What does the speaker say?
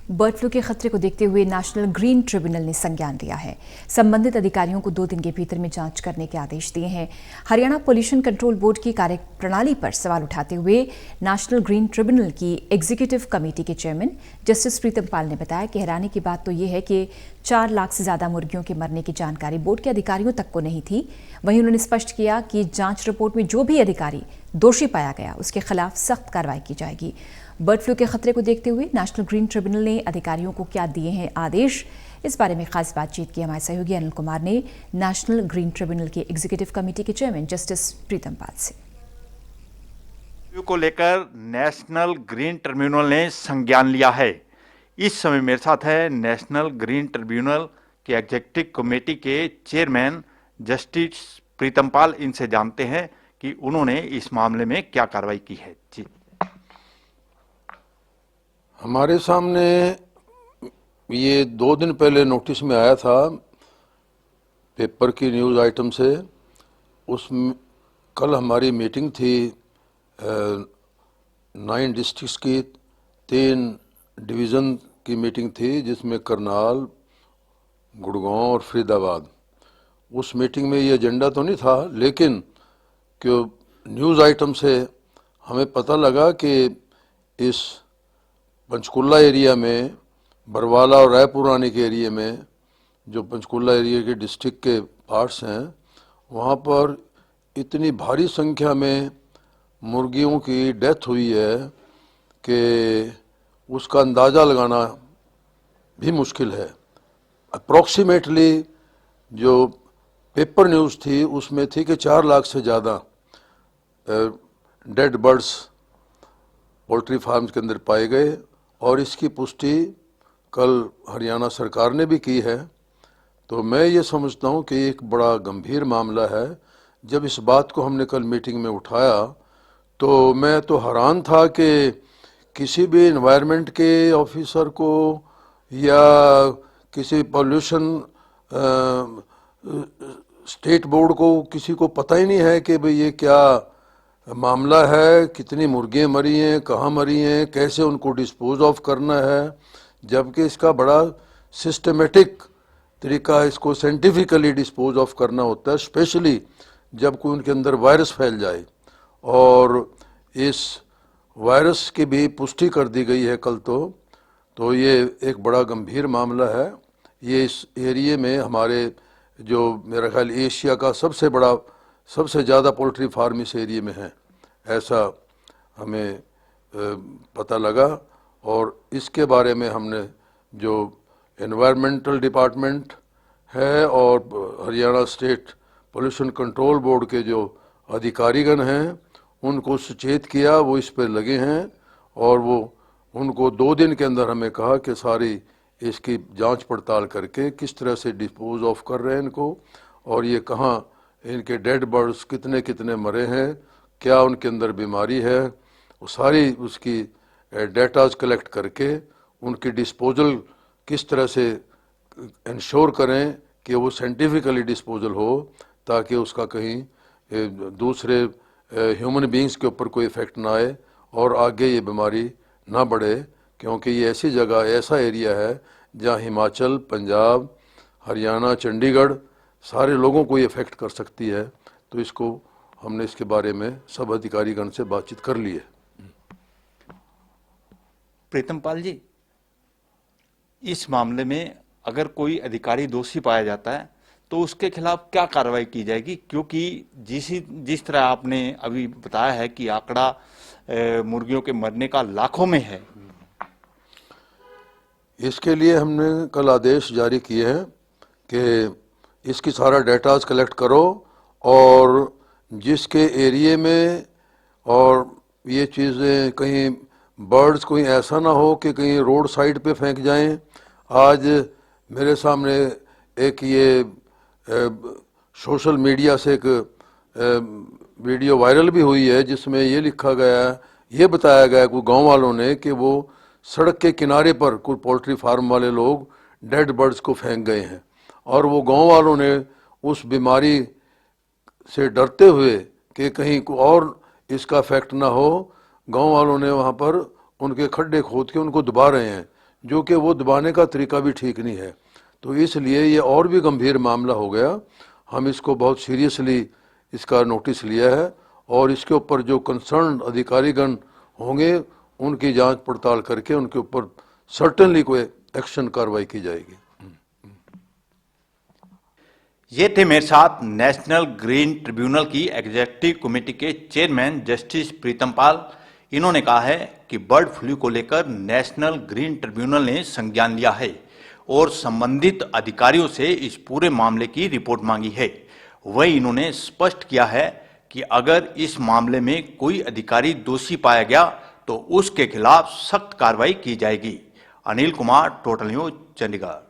Bird flu के खतरे को देखते हुए नेशनल ग्रीन ट्रिब्यूनल ने संज्ञान लिया है। संबंधित अधिकारियों को 2 दिन के भीतर में जांच करने के आदेश दिए हैं। हरियाणा पोल्यूशन कंट्रोल बोर्ड की कार्यप्रणाली पर सवाल उठाते हुए नेशनल ग्रीन ट्रिब्यूनल की एग्जीक्यूटिव कमेटी के चेयरमैन जस्टिस प्रीतम पाल ने बताया कि हैरानी की बात तो ये है कि 4 लाख से ज्यादा मुर्गियों के मरने की जानकारी बोर्ड के अधिकारियों तक को नहीं थी। वहीं उन्होंने स्पष्ट किया कि जांच रिपोर्ट में जो भी अधिकारी दोषी पाया गया उसके खिलाफ सख्त कार्रवाई की जाएगी। बर्ड फ्लू के खतरे को देखते हुए नेशनल ग्रीन ट्रिब्यूनल ने अधिकारियों को क्या दिए हैं आदेश, इस बारे में खास बातचीत की हमारे सहयोगी अनिल कुमार ने नेशनल ग्रीन ट्रिब्यूनल के एग्जीक्यूटिव कमेटी के चेयरमैन जस्टिस प्रीतम पाल से। को लेकर नेशनल ग्रीन ट्रिब्यूनल ने संज्ञान लिया है। इस समय मेरे साथ है नेशनल ग्रीन ट्रिब्यूनल के एग्जीक्यूटिव कमेटी के चेयरमैन जस्टिस प्रीतम पाल। इनसे जानते हैं कि उन्होंने इस मामले में क्या कार्रवाई की है। जी, हमारे सामने ये 2 दिन पहले नोटिस में आया था पेपर की न्यूज़ आइटम से। कल हमारी मीटिंग थी 9 डिस्ट्रिक्ट्स की 3 डिवीज़न की मीटिंग थी, जिसमें करनाल, गुड़गांव और फरीदाबाद। उस मीटिंग में ये एजेंडा तो नहीं था, लेकिन क्यों न्यूज़ आइटम से हमें पता लगा कि इस पंचकुला एरिया में, बरवाला और रायपुरानी के एरिया में, जो पंचकुला एरिया के डिस्ट्रिक्ट के पार्ट्स हैं, वहाँ पर इतनी भारी संख्या में मुर्गियों की डेथ हुई है कि उसका अंदाज़ा लगाना भी मुश्किल है। अप्रॉक्सीमेटली जो पेपर न्यूज़ थी उसमें थी कि 4 लाख से ज़्यादा डेड बर्ड्स पोल्ट्री फार्म्स के अंदर पाए गए, और इसकी पुष्टि कल हरियाणा सरकार ने भी की है। तो मैं ये समझता हूँ कि एक बड़ा गंभीर मामला है। जब इस बात को हमने कल मीटिंग में उठाया तो मैं तो हैरान था कि किसी भी एनवायरनमेंट के ऑफिसर को या किसी पॉल्यूशन स्टेट बोर्ड को, किसी को पता ही नहीं है कि भाई ये क्या मामला है, कितनी मुर्गियाँ मरी हैं, कहाँ मरी हैं, कैसे उनको डिस्पोज ऑफ करना है। जबकि इसका बड़ा सिस्टमेटिक तरीका, इसको साइंटिफिकली डिस्पोज ऑफ करना होता है, स्पेशली जब कोई उनके अंदर वायरस फैल जाए। और इस वायरस की भी पुष्टि कर दी गई है कल। तो ये एक बड़ा गंभीर मामला है। ये इस एरिए में हमारे, जो मेरा ख्याल एशिया का सबसे ज़्यादा पोल्ट्री फार्म इस एरिए में है, ऐसा हमें पता लगा। और इसके बारे में हमने जो एनवायरमेंटल डिपार्टमेंट है और Haryana state pollution control board के जो अधिकारीगण हैं उनको सचेत किया, वो इस पर लगे हैं। और वो उनको 2 दिन के अंदर हमें कहा कि सारी इसकी जांच पड़ताल करके किस तरह से डिस्पोज ऑफ कर रहे हैं इनको, और ये कहाँ इनके डेड बर्ड्स कितने कितने मरे हैं, क्या उनके अंदर बीमारी है, वो सारी उसकी डेटाज कलेक्ट करके उनकी डिस्पोजल किस तरह से इंश्योर करें कि वो साइंटिफिकली डिस्पोजल हो, ताकि उसका कहीं दूसरे ह्यूमन बींग्स के ऊपर कोई इफ़ेक्ट ना आए और आगे ये बीमारी ना बढ़े। क्योंकि ये ऐसी जगह, ऐसा एरिया है जहाँ हिमाचल, पंजाब, हरियाणा, चंडीगढ़ सारे लोगों को ये इफ़ेक्ट कर सकती है। तो इसको हमने इसके बारे में सब अधिकारीगण से बातचीत कर ली है। प्रीतम पाल जी, इस मामले में अगर कोई अधिकारी दोषी पाया जाता है तो उसके खिलाफ क्या कार्रवाई की जाएगी? क्योंकि जिस तरह आपने अभी बताया है कि आंकड़ा मुर्गियों के मरने का लाखों में है। इसके लिए हमने कल आदेश जारी किए हैं कि इसकी सारा डेटाज कलेक्ट करो, और जिसके एरिए में और ये चीज़ें कहीं बर्ड्स कोई ऐसा ना हो कि कहीं रोड साइड पे फेंक जाएं। आज मेरे सामने एक ये सोशल मीडिया से एक वीडियो वायरल भी हुई है, जिसमें ये लिखा गया है, ये बताया गया कोई गांव वालों ने कि वो सड़क के किनारे पर कोई पोल्ट्री फार्म वाले लोग डेड बर्ड्स को फेंक गए हैं, और वो गांव वालों ने उस बीमारी से डरते हुए कि कहीं को और इसका इफेक्ट ना हो, गांव वालों ने वहाँ पर उनके खड्डे खोद के उनको दबा रहे हैं, जो कि वो दबाने का तरीका भी ठीक नहीं है। तो इसलिए ये और भी गंभीर मामला हो गया। हम इसको बहुत सीरियसली इसका नोटिस लिया है और इसके ऊपर जो कंसर्न अधिकारीगण होंगे उनकी जांच पड़ताल करके उनके ऊपर सर्टेनली कोई एक्शन कार्रवाई की जाएगी। ये थे मेरे साथ नेशनल ग्रीन ट्रिब्यूनल की एग्जीक्यूटिव कमेटी के चेयरमैन जस्टिस प्रीतम पाल। इन्होंने कहा है कि बर्ड फ्लू को लेकर नेशनल ग्रीन ट्रिब्यूनल ने संज्ञान लिया है और संबंधित अधिकारियों से इस पूरे मामले की रिपोर्ट मांगी है। वहीं इन्होंने स्पष्ट किया है कि अगर इस मामले में कोई अधिकारी दोषी पाया गया तो उसके खिलाफ सख्त कार्रवाई की जाएगी। Anil Kumar, total news, Chandigarh.